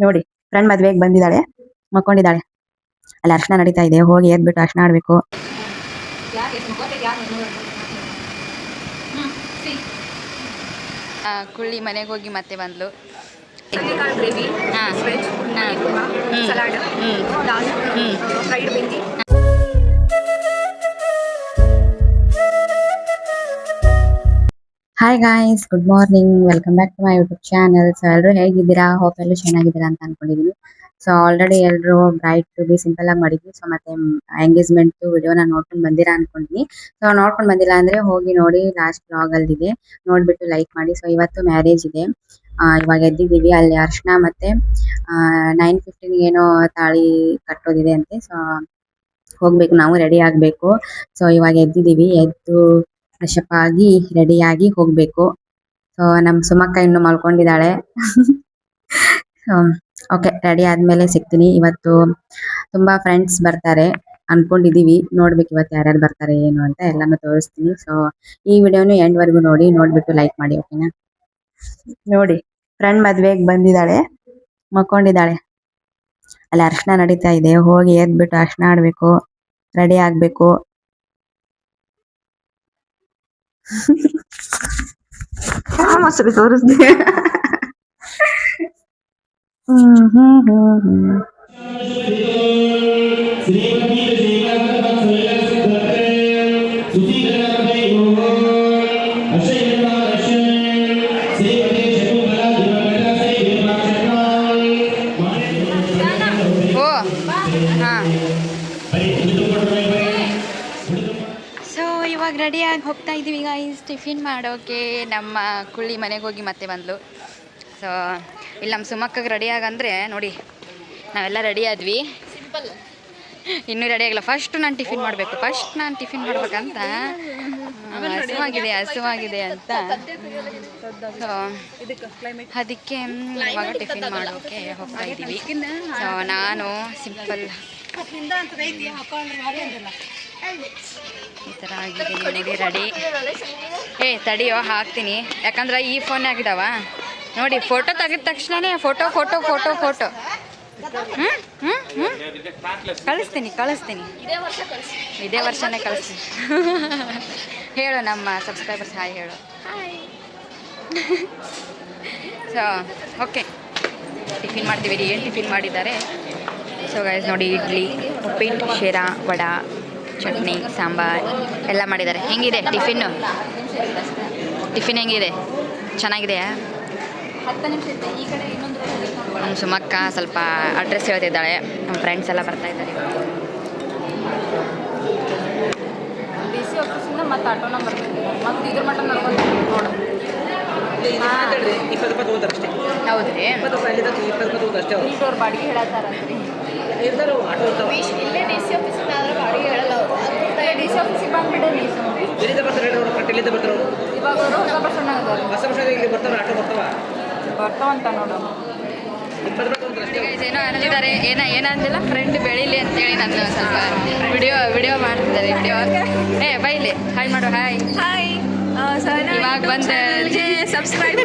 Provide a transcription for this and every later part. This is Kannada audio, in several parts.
ನೋಡಿ ಫ್ರೆಂಡ್ ಮದ್ವೆಗೆ ಬಂದಿದ್ದಾಳೆ, ಮಕ್ಕೊಂಡಿದ್ದಾಳೆ. ಅಲ್ಲಿ ಅರ್ಶನ ನಡೀತಾ ಇದೆ, ಹೋಗಿ ಎದ್ಬಿಟ್ಟು ಅರ್ಶನ ಆಡ್ಬೇಕು. ಕುಳ್ಳಿ ಮನೆಗೆ ಹೋಗಿ ಮತ್ತೆ ಬಂದ್ಲು. Gravy, veg, salad, fried bhindi. Hi guys, good morning, welcome back to my YouTube channel. So ಎಲ್ಲರೂ ಹೇಗಿದ್ದೀರಾ? ಹೋಪ್ ಎಲ್ಲರೂ ಚೆನ್ನಾಗಿದ್ದೀರಾ ಅಂತ ಅನ್ಕೊಂಡಿದ್ದೀನಿ. ಸೊ ಆಲ್ರೆಡಿ ಎಲ್ಲರೂ ಬ್ರೈಟ್ ಟು ಬಿ ಸಿಂಪಲ್ ಆಗಿ ಮಾಡಿದ್ವಿ. ಸೊ ಮತ್ತೆ ಎಂಗೇಜ್ಮೆಂಟ್ ವಿಡಿಯೋನ ನೋಡ್ಕೊಂಡು ಬಂದಿರಾ ಅನ್ಕೊಂತೀನಿ. ಸೊ ನೋಡ್ಕೊಂಡು ಬಂದಿಲ್ಲ ಅಂದ್ರೆ ಹೋಗಿ ನೋಡಿ, ಲಾಸ್ಟ್ ಬ್ಲಾಗ್ ಅಲ್ಲಿ ಇದೆ, ನೋಡ್ಬಿಟ್ಟು ಲೈಕ್ ಮಾಡಿ. ಸೊ ಇವತ್ತು ಮ್ಯಾರೇಜ್ ಇದೆ, ಇವಾಗ ಎದ್ದಿದ್ದೀವಿ. ಅಲ್ಲಿ ಅರ್ಶನ ಮತ್ತೆ 9:15 ಏನೋ ತಾಳಿ ಕಟ್ಟೋದಿದೆ ಅಂತೆ. ಸೊ ಹೋಗ್ಬೇಕು, ನಾವು ರೆಡಿ ಆಗ್ಬೇಕು. ಸೊ ಇವಾಗ ಎದ್ದಿದ್ದೀವಿ, ಎದ್ದು ಫ್ರೆಶಪ್ ಆಗಿ ರೆಡಿಯಾಗಿ ಹೋಗ್ಬೇಕು. ಸೊ ನಮ್ ಸುಮಕ್ಕ ಇನ್ನು ಮಲ್ಕೊಂಡಿದ್ದಾಳೆ. ಓಕೆ, ರೆಡಿ ಆದ್ಮೇಲೆ ಸಿಗ್ತೀನಿ. ಇವತ್ತು ತುಂಬಾ ಫ್ರೆಂಡ್ಸ್ ಬರ್ತಾರೆ ಅನ್ಕೊಂಡಿದೀವಿ, ನೋಡ್ಬೇಕು ಇವತ್ತು ಯಾರ್ಯಾರು ಬರ್ತಾರೆ ಏನು ಅಂತ ಎಲ್ಲಾನು ತೋರಿಸ್ತೀನಿ. ಸೊ ಈ ವಿಡಿಯೋನು ಎಂಡ್ ವರ್ಗು ನೋಡಿ, ನೋಡ್ಬಿಟ್ಟು ಲೈಕ್ ಮಾಡಿ, ಓಕೆನಾ? ನೋಡಿ ಫ್ರೆಂಡ್ ಮದ್ವೆಗೆ ಬಂದಿದ್ದಾಳೆ, ಮಕ್ಕೊಂಡಿದ್ದಾಳೆ. ಅಲ್ಲಿ ಅರ್ಶನ ನಡೀತಾ ಇದೆ, ಹೋಗಿ ಎದ್ಬಿಟ್ಟು ಅರ್ಶನ ಆಡ್ಬೇಕು, ರೆಡಿ ಆಗ್ಬೇಕು. ಮೊಸರು ತೋರಿಸ್ದೆ. ಸೊ ಇವಾಗ ರೆಡಿಯಾಗಿ ಹೋಗ್ತಾ ಇದ್ದೀವಿ ಗೈಸ್ ಟಿಫಿನ್ ಮಾಡೋಕೆ. ನಮ್ಮ ಕುಳ್ಳಿ ಮನೆಗೆ ಹೋಗಿ ಮತ್ತೆ ಬಂದ್ಲು. ಸೊ ಇಲ್ಲಿ ನಮ್ಮ ಸುಮಕ್ಕಗೆ ರೆಡಿಯಾಗಂದರೆ ನೋಡಿ, ನಾವೆಲ್ಲ ರೆಡಿ ಆದ್ವಿ, ಇನ್ನೂ ರೆಡಿ ಆಗಿಲ್ಲ. ಫಸ್ಟ್ ನಾನು ಟಿಫಿನ್ ಮಾಡಬೇಕು, ಫಸ್ಟ್ ನಾನು ಟಿಫಿನ್ ಮಾಡ್ಬೇಕಂತ ಹಸುವಾಗಿದೆ ಅಂತ. ಸೊ ಅದಕ್ಕೆ ಇವಾಗ ಟಿಫಿನ್ ಮಾಡೋಕೆ ಹೋಗ್ತಾ ಇದ್ದೀವಿ. ಸೊ ನಾನು ಸಿಂಪಲ್ ಈ ಥರ ಆಗಿದ್ದೀನಿ ನೋಡಿ, ರೆಡಿ. ತಡಿಯೋ ಹಾಕ್ತೀನಿ, ಯಾಕಂದ್ರೆ ಈ ಫೋನ್ ಆಗಿದಾವ ನೋಡಿ. ಫೋಟೋ ತೆಗೆದ ತಕ್ಷಣನೇ ಫೋಟೋ ಕಳಿಸ್ತೀನಿ ಇದೇ ವರ್ಷನೇ ಕಳಿಸ್ತೀನಿ. ಹೇಳು ನಮ್ಮ ಸಬ್ಸ್ಕ್ರೈಬರ್ಸ್ ಹಾಯ್ ಹೇಳು. ಸೊ ಓಕೆ, ಟಿಫಿನ್ ಮಾಡ್ತೀವಿ. ಏನು ಟಿಫಿನ್ ಮಾಡಿದ್ದಾರೆ? ಸೊ ಗೈಸ್ ನೋಡಿ, ಇಡ್ಲಿ, ಉಪ್ಪಿಟ್ಟು, ಶಿರಾ, ವಡಾ, ಚಟ್ನಿ, ಸಾಂಬಾರ್ ಎಲ್ಲ ಮಾಡಿದ್ದಾರೆ. ಹೆಂಗಿದೆ ಟಿಫಿನ್ನು? ಟಿಫಿನ್ ಹೆಂಗಿದೆ? ಚೆನ್ನಾಗಿದೆಯಾ? ನಮ್ಮ ಸುಮಕ್ಕ ಸ್ವಲ್ಪ ಅಡ್ರೆಸ್ ಹೇಳ್ತಿದ್ದಾಳೆ. ನಮ್ಮ ಫ್ರೆಂಡ್ಸ್ ಎಲ್ಲ ಬರ್ತಾ ಇದ್ದಾರೆ. DC ಆಫೀಸಿಂದ ಮತ್ತೆ ಆಟೋ ನಂಬರ್ ಮತ್ತೆ ಇದ್ರ ಮಟ್ಟ ನೋಡು. ಹೌದು ರೀ, ಅವ್ರು ಬಾಡಿಗೆ ಹೇಳತ್ತಾರಂತ್ರಿ. ಇಲ್ಲೇ DC ಆಫೀಸಿಂದ ಆದ್ರೆ ಬಾಡಿಗೆ ಹೇಳಲ್ಲ ಅವರು. DC ಆಫೀಸಿಗೆ ಬಂದ್ಬಿಡ್ರಿ. ಇವಾಗ ಅವರು ಹೊಸ ಬಸ್ ಬರ್ತಾವಂತ ನೋಡು. ಏನೋ ಅಂದಿದ್ದಾರೆ, ಏನಂದಿಲ್ಲ, ಫ್ರೆಂಡ್ ಬೆಳೀಲಿ ಅಂತೇಳಿ ನನ್ನ ಸ್ವಲ್ಪ ವಿಡಿಯೋ ಮಾಡ್ತಿದ್ದಾರೆ. ಬೈಲಿ ಹಾಯ್ ಮಾಡು. ಹಾಯ್ ಇವಾಗ ಬಂದು ಸಬ್ಸ್ಕ್ರೈಬ್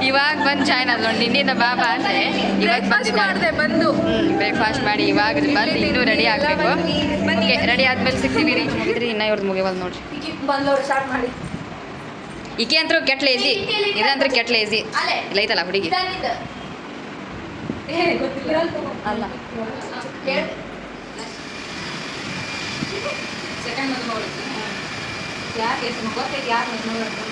ಇವಾಗ ಬಂದು ಜಾಯ್ನ್ ಆದ್ ನೋಡಿ. ನಿನ್ನಿಂದ ಬಾಬಾ ಅಂದರೆ ಇವಾಗ ಮಾಡಿದೆ ಬಂದು ಬ್ರೇಕ್ಫಾಸ್ಟ್ ಮಾಡಿ ಇವಾಗ ಬಂದು ಇನ್ನೂ ರೆಡಿ ಆಗಬೇಕು. ಓಕೆ, ರೆಡಿ ಆದ್ಮೇಲೆ ಸಿಗ್ತೀವಿ ರೀ. ಮುಗಿದ್ರಿ ಇನ್ನೂ ಇವ್ರದ್ದು ಮುಗಿವಲ್ ನೋಡ್ರಿ. ಬಂದವ್ರು ಸ್ಟಾರ್ಟ್ ಮಾಡಿ. ಈಕೆ ಅಂತೂ ಕೆಟ್ಟ ಲೇಜಿ, ಇದಂದ್ರೆ ಕೆಟ್ಟ ಲೇಜಿ. ಇಲ್ಲ ಐತಲ್ಲ ಹುಡುಗಿ ಅಲ್ಲ ಸೆಕೆಂಡ್ ನೋಡಿ ಯಾಕೆ ಗೊತ್ತೈತೆ ಯಾರು ನೋಡೋದು.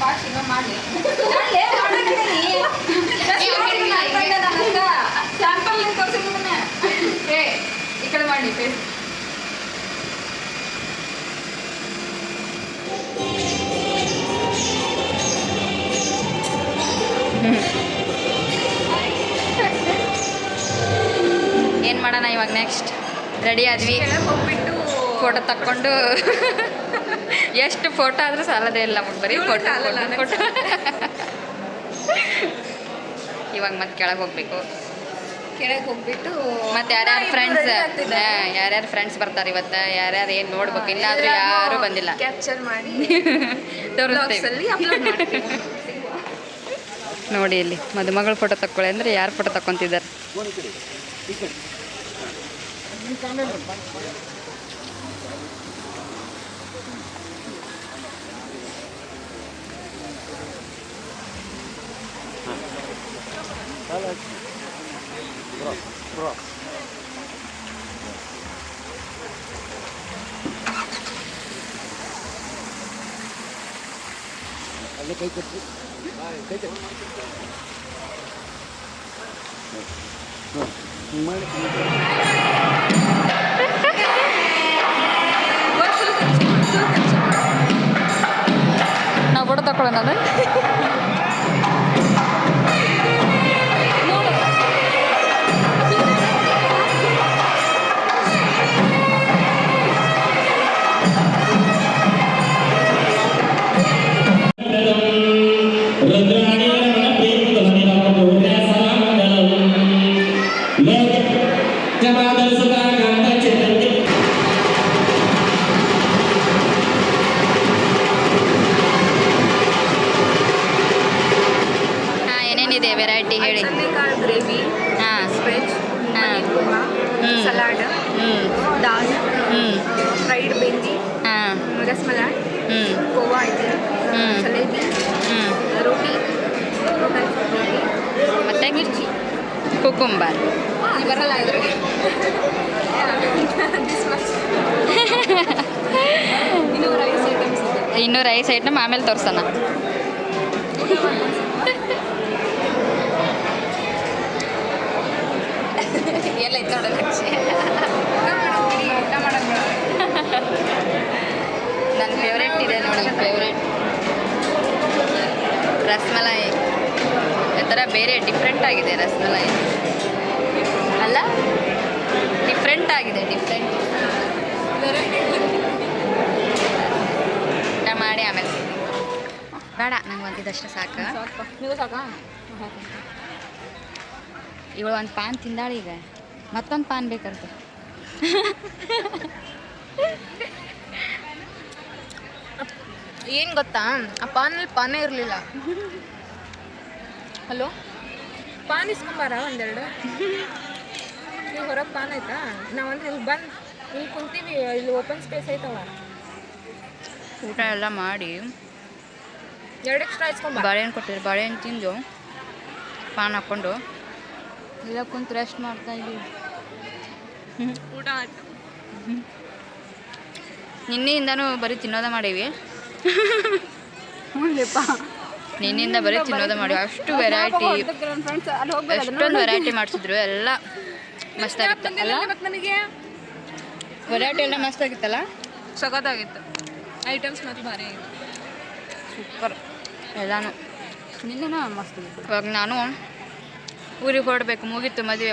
ಭಾಷೆ ಮಾಡಲಿ ಸ್ಯಾಂಪಲ್ ತೋರಿಸಿದ್ರೆ ಈ ಕಡೆ ಮಾಡಿ ಫೇಸ್. ಏನು ಮಾಡೋಣ ಇವಾಗ? ನೆಕ್ಸ್ಟ್ ರೆಡಿ ಆದ್ವಿ, ಹೋಗ್ಬಿಟ್ಟು ಫೋಟೋ ತಕ್ಕೊಂಡು ಎಷ್ಟು ಫೋಟೋ ಆದರೂ ಸಾಲದೇ ಇಲ್ಲ, ಬರೀ ಫೋಟೋ. ಇವಾಗ ಮತ್ತೆ ಕೆಳಗೆ ಹೋಗ್ಬೇಕು. ಕೆಳಗೆ ಹೋಗ್ಬಿಟ್ಟು ಮತ್ತೆ ಯಾರ್ಯಾರು ಫ್ರೆಂಡ್ಸ್ ಬರ್ತಾರೆ ಇವತ್ತು ಯಾರ್ಯಾರು ಏನು ನೋಡ್ಬೇಕು ಇನ್ನಾದ್ರೂ ಯಾರೂ ಬಂದಿಲ್ಲ ಕ್ಯಾಪ್ಚರ್ ಮಾಡಿ ತೋರಿಸ್ತೇವೆ ಅಪ್ಲೋಡ್ ಮಾಡ್ತೀವಿ. ನೋಡಿ ಇಲ್ಲಿ ಮದುಮಗಳ ಫೋಟೋ ತಕ್ಕೊಳ್ಳಿ ಅಂದರೆ ಯಾರು ಫೋಟೋ ತಕ್ಕೊಂತಿದ್ದಾರೆ. ನಾವು ಫೋಟೋ ತಕ್ಕೊಳ್ಳೋಣ ಅದು ಏನೇನಿದೆ ವೆರೈಟಿ ಹೇಳಿ. ಕಾಳು ಗ್ರೇವಿ, ಹಾಂ ವೆಜ್, ಹಾಂ ಸಲಾಡ್, ದಾಲ್, ಫ್ರೈಡ್ ಬೆಂದಿ, ಹಾಂ ರಸ್ಮಲಾಯ್, ಕೋವಾ ಇದೆ, ಜಲೇಬಿ, ರೋಟಿ, ಮತ್ತೆ ಮಿರ್ಚಿ, ಕುಕುಂಬರ್. ಬರಲ್ಲ ಇದ್ರಿಗೆ. ಇನ್ನೂ ರೈಸ್ ಐಟಮ್ ಆಮೇಲೆ ತೋರಿಸೋಣ. ಎಲ್ಲ ಇತ್ತು ನೋಡೋದು. ನನ್ನ ಫೇವ್ರೆಟ್ ಇದೆ ನೋಡಿ, ಫೇವ್ರೆಟ್ ರಸ್ಮಲಾಯಿ. ಒಂಥರ ಬೇರೆ ಡಿಫ್ರೆಂಟ್ ಆಗಿದೆ ರಸ್ಮಲಾಯಿ ಅಲ್ಲ, ಡಿಫ್ರೆಂಟ್ ಆಗಿದೆ, ಡಿಫ್ರೆಂಟ್. ಊಟ ಮಾಡಿ ಆಮೇಲೆ ಬೇಡ, ನಂಗೆ ಒಂದಿದ್ದಷ್ಟು ಸಾಕು. ನೀವು ಸಾಕಾ? ಇವಳು ಒಂದು ಪಾನ್ ತಿಂದಾಳೆ, ಈಗ ಮತ್ತೊಂದು ಪಾನ್ ಬೇಕಂತ. ಏನು ಗೊತ್ತಾ, ಆ ಪಾನಲ್ಲಿ ಪಾನೇ ಇರಲಿಲ್ಲ. ಹಲೋ, ಪಾನ್ ಇಸ್ಕೊಂಬಾರ ಒಂದೆರಡು. ನೀವು ಹೊರಗೆ ಪಾನ್ ಆಯ್ತಾ? ನಾವಂದ್ರೆ ಇಲ್ಲಿ ಬಂದು ಇಲ್ಲಿ ಕುಂತೀವಿ, ಇಲ್ಲಿ ಓಪನ್ ಸ್ಪೇಸ್ ಐತವ. ಊಟ ಎಲ್ಲ ಮಾಡಿ ಎರಡು ಎಕ್ಸ್ಟ್ರಾ ಇಸ್ಕೊಂಬ. ಬಾಳೆಹಣ್ಣು ಕೊಟ್ಟಿದ್ರು, ಬಾಳೆಹಣ್ಣು ತಿಂದು ಪಾನ್ ಹಾಕ್ಕೊಂಡು ಎಲ್ಲ ಕುಂತು ರೆಸ್ಟ್ ಮಾಡ್ತಾ ಇದ್ದೀವಿ. ಊಟ ಆಯ್ತು. ನಿನ್ನೆಯಿಂದನೂ ಬರೀ ತಿನ್ನೋದ ಮಾಡೀವಿ. ನಿನ್ನೆಯಿಂದ ಬರೀ ತಿನ್ನೋದ ಮಾಡೀವಿ. ಅಷ್ಟು ವೆರೈಟಿ, ಎಷ್ಟೊಂದು ವೆರೈಟಿ ಮಾಡಿಸಿದ್ರು. ಎಲ್ಲ ಮಸ್ತಾಗಿತ್ತು ಅಲ್ಲ, ನನಗೆ ವೆರೈಟಿ ಎಲ್ಲ ಮಸ್ತಾಗಿತ್ತಲ್ಲ, ಸಖತ್ತಾಗಿತ್ತು. ಐಟಮ್ಸ್ ಮಾತ್ರ ಭಾರಿ ಸೂಪರ್ ಎಲ್ಲಾನು. ನಿನ್ನೆನ ಮಸ್ತ್ ಇತ್ತು. ಇವಾಗ ನಾನು ಊರಿಗೆ ಹೊರಡಬೇಕು, ಮುಗೀತು. ಮದುವೆ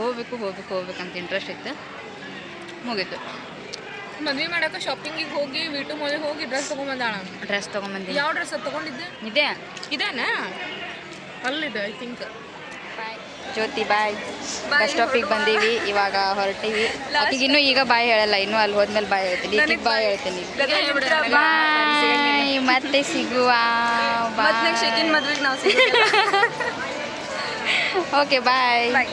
ಹೋಗ್ಬೇಕಂತ ಇಂಟ್ರೆಸ್ಟ್ ಇತ್ತು, ಮುಗೀತು. ಮದ್ವೆ ಮಾಡಕ್ಕೆ ಶಾಪಿಂಗಿಗೆ ಹೋಗಿ ವಿಟು ಮೊದಲು ಹೋಗಿ ಡ್ರೆಸ್ ತೊಗೊಂಬಂದಾಳ. ಡ್ರೆಸ್ ತೊಗೊಂಬಂದಿನಿ. ಯಾವ ಡ್ರೆಸ್ ಅದು ತೊಗೊಂಡಿದ್ದೆ? ಇದೇನಾ? ಅಲ್ಲಿದೆ I think. Jyoti bye. Bus ಸ್ಟಾಪಿಗೆ ಬಂದೀವಿ, ಇವಾಗ ಹೊರಟೀವಿ. ಆಕಿಗಿನ್ನೂ ಈಗ ಬಾಯ್ ಹೇಳಲ್ಲ, ಇನ್ನೂ ಅಲ್ಲಿ ಹೋದ್ಮೇಲೆ ಬಾಯ್ ಹೇಳ್ತೀನಿ. ಈಗಿಗೆ ಬಾಯ್ ಹೇಳ್ತೀನಿ. ಬಾಯ್, ಮತ್ತೆ ಸಿಗುವ. ಮದ್ವೆಗೆ ನಾವು ಓಕೆ ಬಾಯ್. ಬಾಯ್.